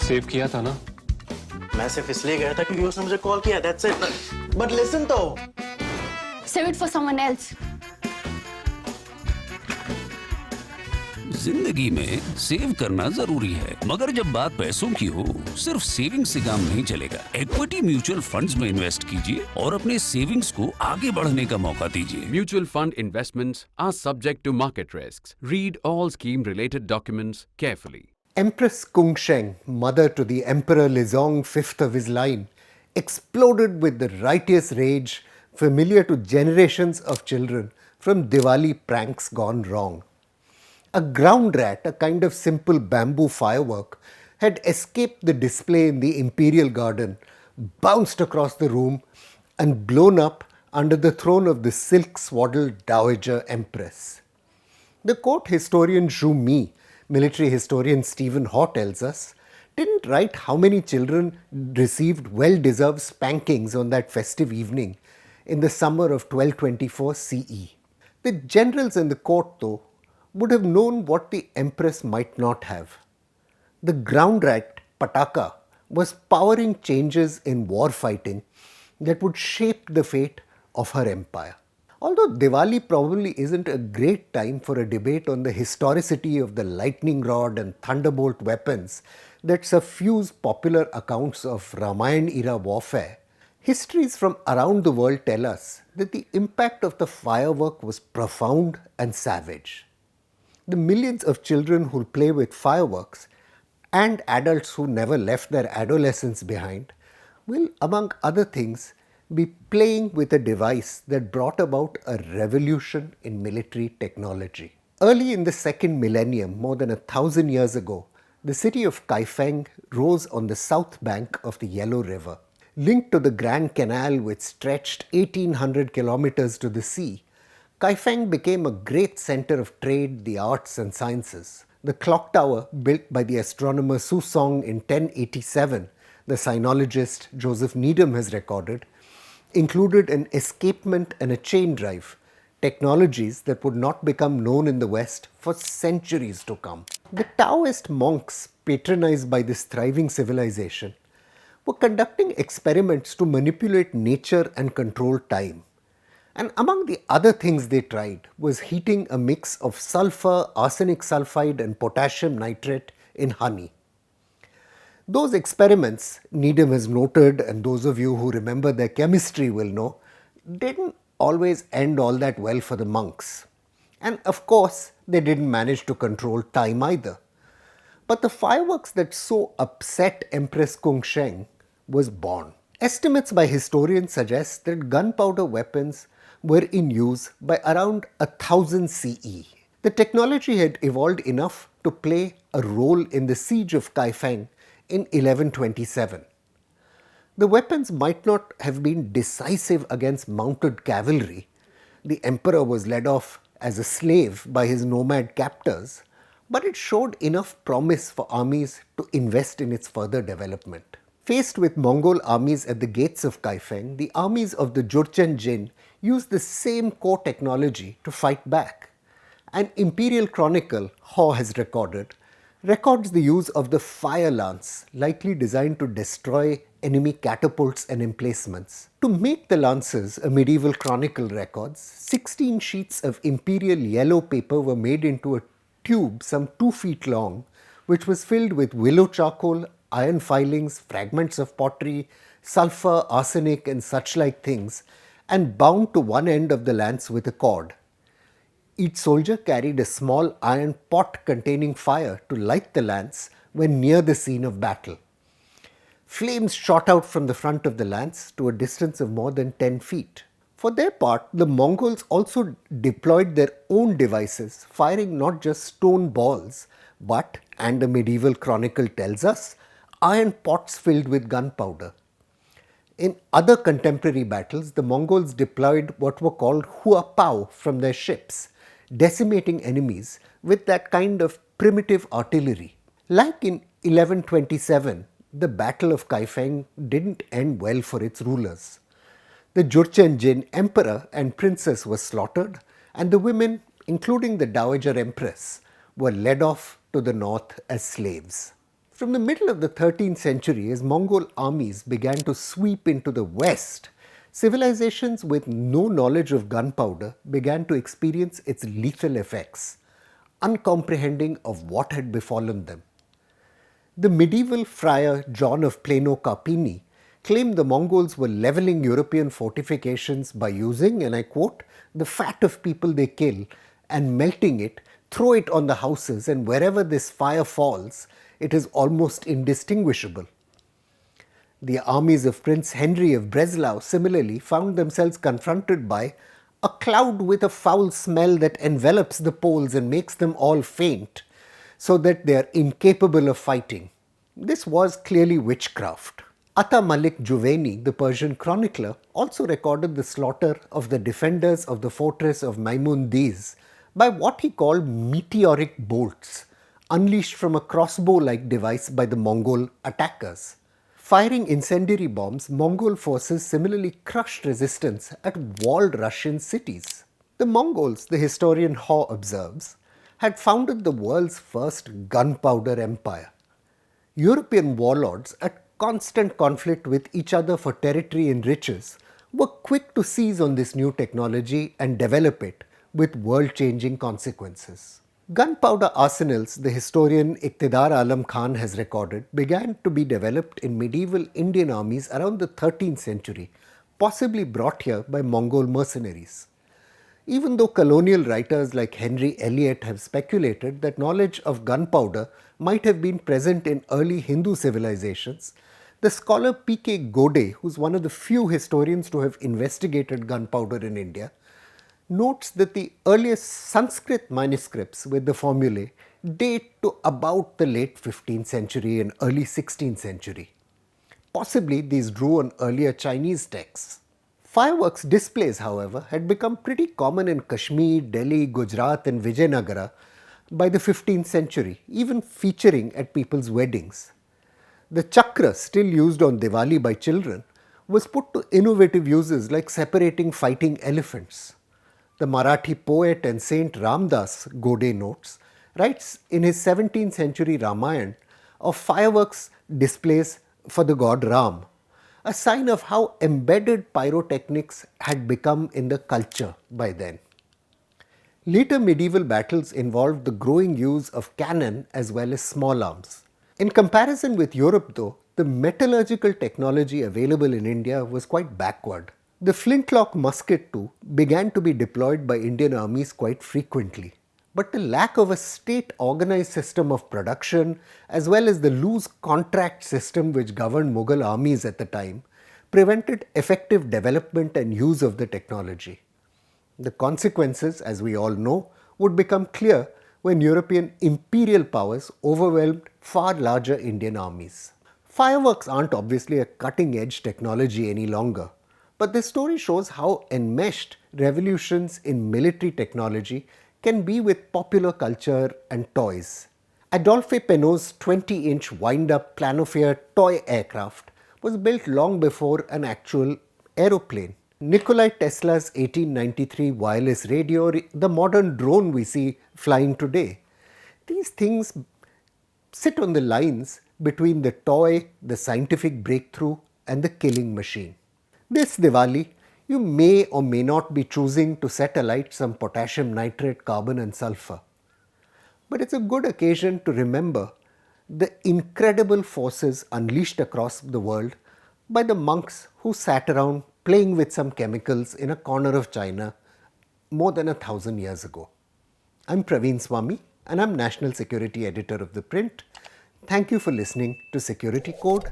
Save किया था ना? मैं सिर्फ इसलिए गया था क्योंकि उसने मुझे कॉल किया, that's it. But listen तो. Save it for someone else. जिंदगी में सेव करना जरूरी है, मगर जब बात पैसों की हो, सिर्फ सेविंग से काम नहीं चलेगा। इक्विटी म्यूचुअल फंड्स में इन्वेस्ट कीजिए और अपने सेविंग्स को आगे बढ़ने का मौका दीजिए। Mutual fund investments are subject to market risks. Read all scheme-related documents carefully. Empress Kungsheng, mother to the Emperor Lizong, fifth of his line, exploded with the righteous rage familiar to generations of children from Diwali pranks gone wrong. A ground rat, a kind of simple bamboo firework, had escaped the display in the imperial garden, bounced across the room, and blown up under the throne of the silk-swaddled dowager empress. The court historian Zhu Mi, military historian Stephen Haw tells us, didn't write how many children received well-deserved spankings on that festive evening in the summer of 1224 CE. The generals in the court, though, would have known what the empress might not have. The ground rat, Pataka, was powering changes in war fighting that would shape the fate of her empire. Although Diwali probably isn't a great time for a debate on the historicity of the lightning rod and thunderbolt weapons that suffuse popular accounts of Ramayana-era warfare, histories from around the world tell us that the impact of the firework was profound and savage. The millions of children who play with fireworks and adults who never left their adolescence behind will, among other things, be playing with a device that brought about a revolution in military technology. Early in the second millennium, more than 1,000 years ago, the city of Kaifeng rose on the south bank of the Yellow River. Linked to the Grand Canal, which stretched 1,800 kilometers to the sea, Kaifeng became a great center of trade, the arts and sciences. The clock tower, built by the astronomer Su Song in 1087, the sinologist Joseph Needham has recorded, included an escapement and a chain drive, technologies that would not become known in the West for centuries to come. The Taoist monks patronized by this thriving civilization were conducting experiments to manipulate nature and control time. And among the other things they tried was heating a mix of sulfur, arsenic sulfide and potassium nitrate in honey. Those experiments, Needham has noted, and those of you who remember their chemistry will know, didn't always end all that well for the monks. And of course, they didn't manage to control time either. But the fireworks that so upset Empress Kungsheng was born. Estimates by historians suggest that gunpowder weapons were in use by around 1000 CE. The technology had evolved enough to play a role in the siege of Kaifeng in 1127. The weapons might not have been decisive against mounted cavalry. The emperor was led off as a slave by his nomad captors, but it showed enough promise for armies to invest in its further development. Faced with Mongol armies at the gates of Kaifeng, the armies of the Jurchen Jin used the same core technology to fight back. An imperial chronicle, Haw has recorded, records the use of the fire lance, likely designed to destroy enemy catapults and emplacements. To make the lances, a medieval chronicle records, 16 sheets of imperial yellow paper were made into a tube some 2 feet long, which was filled with willow charcoal, iron filings, fragments of pottery, sulfur, arsenic and such like things, and bound to one end of the lance with a cord. Each soldier carried a small iron pot containing fire to light the lance when near the scene of battle. Flames shot out from the front of the lance to a distance of more than 10 feet. For their part, the Mongols also deployed their own devices, firing not just stone balls, but, and a medieval chronicle tells us, iron pots filled with gunpowder. In other contemporary battles, the Mongols deployed what were called huapao from their ships, decimating enemies with that kind of primitive artillery. Like in 1127, the Battle of Kaifeng didn't end well for its rulers. The Jurchen Jin emperor and princess were slaughtered, and the women, including the dowager empress, were led off to the north as slaves. From the middle of the 13th century, as Mongol armies began to sweep into the west, civilizations with no knowledge of gunpowder began to experience its lethal effects, uncomprehending of what had befallen them. The medieval friar John of Plano Carpini claimed the Mongols were levelling European fortifications by using, and I quote, the fat of people they kill and melting it, throw it on the houses, and wherever this fire falls, it is almost indistinguishable. The armies of Prince Henry of Breslau similarly found themselves confronted by a cloud with a foul smell that envelops the Poles and makes them all faint, so that they are incapable of fighting. This was clearly witchcraft. Ata Malik Juvayni, the Persian chronicler, also recorded the slaughter of the defenders of the fortress of Maimundiz by what he called meteoric bolts, unleashed from a crossbow-like device by the Mongol attackers. Firing incendiary bombs, Mongol forces similarly crushed resistance at walled Russian cities. The Mongols, the historian Haw observes, had founded the world's first gunpowder empire. European warlords, at constant conflict with each other for territory and riches, were quick to seize on this new technology and develop it with world-changing consequences. Gunpowder arsenals, the historian Iqtidar Alam Khan has recorded, began to be developed in medieval Indian armies around the 13th century, possibly brought here by Mongol mercenaries. Even though colonial writers like Henry Eliot have speculated that knowledge of gunpowder might have been present in early Hindu civilizations, the scholar P.K. Gode, who is one of the few historians to have investigated gunpowder in India, notes that the earliest Sanskrit manuscripts with the formulae date to about the late 15th century and early 16th century. Possibly these drew on earlier Chinese texts. Fireworks displays, however, had become pretty common in Kashmir, Delhi, Gujarat and Vijayanagara by the 15th century, even featuring at people's weddings. The chakra, still used on Diwali by children, was put to innovative uses like separating fighting elephants. The Marathi poet and saint Ramdas, Gode notes, writes in his 17th century Ramayana of fireworks displays for the god Ram, a sign of how embedded pyrotechnics had become in the culture by then. Later medieval battles involved the growing use of cannon as well as small arms. In comparison with Europe though, the metallurgical technology available in India was quite backward. The flintlock musket too began to be deployed by Indian armies quite frequently. But the lack of a state-organized system of production as well as the loose contract system which governed Mughal armies at the time prevented effective development and use of the technology. The consequences, as we all know, would become clear when European imperial powers overwhelmed far larger Indian armies. Fireworks aren't obviously a cutting-edge technology any longer, but this story shows how enmeshed revolutions in military technology can be with popular culture and toys. Adolphe Penot's 20-inch wind-up planosphere toy aircraft was built long before an actual aeroplane. Nikola Tesla's 1893 wireless radio, the modern drone we see flying today. These things sit on the lines between the toy, the scientific breakthrough and the killing machine. This Diwali, you may or may not be choosing to set alight some potassium nitrate, carbon and sulfur. But it's a good occasion to remember the incredible forces unleashed across the world by the monks who sat around playing with some chemicals in a corner of China more than 1,000 years ago. I'm Praveen Swami and I'm National Security Editor of ThePrint. Thank you for listening to Security Code.